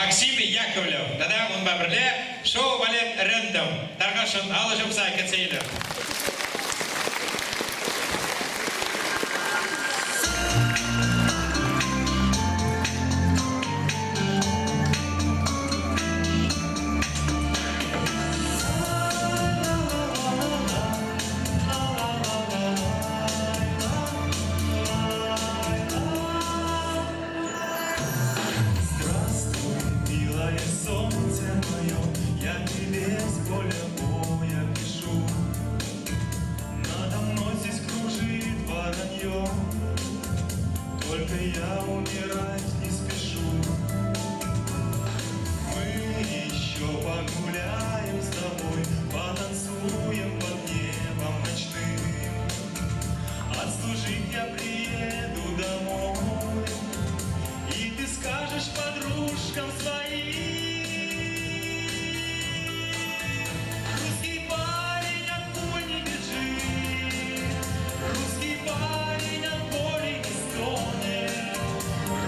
Максим Яковлев. Дада он бабрле шоу балет рендом. Даргашын алышым сай кетсейлер. Только я умирать не спешу. Мы еще погуляем с тобой, потанцуем под небом ночным. Отслужить я приеду домой, и ты скажешь подружкам своим: русский парень от пуль не бежит, русский парень от боли не стонет,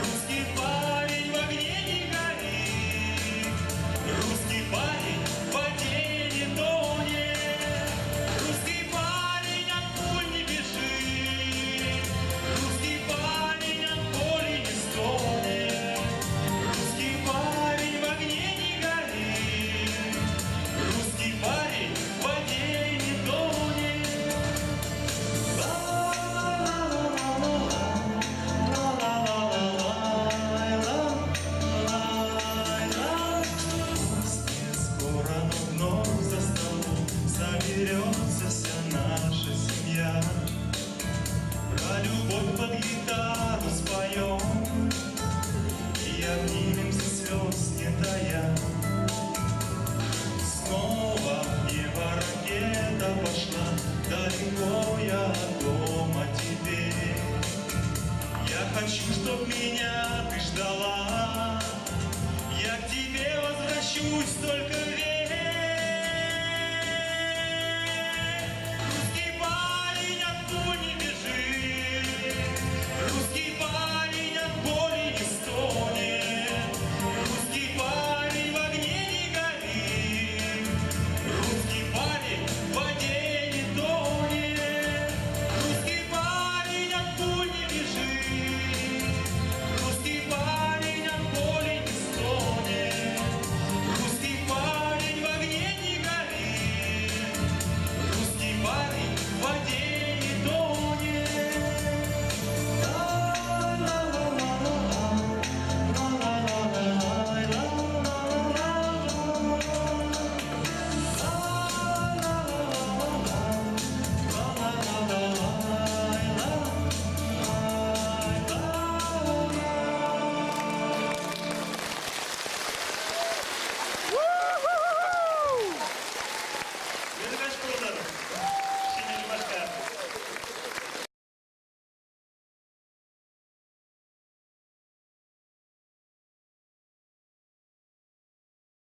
русский парень в огне не горит, русский парень в воде не тонет, русский парень от пуль не бежит, русский парень от боли не стонет, русский парень в огне не горит, русский парень в воде не тонет. Скоро, но вновь за столом соберется вся наша семья. Про любовь под гитару споем и обнимемся слез не тая. Снова в небо ракета пошла, далеко я от дома теперь. Я хочу, чтоб меня ты ждала, я к тебе возвращусь только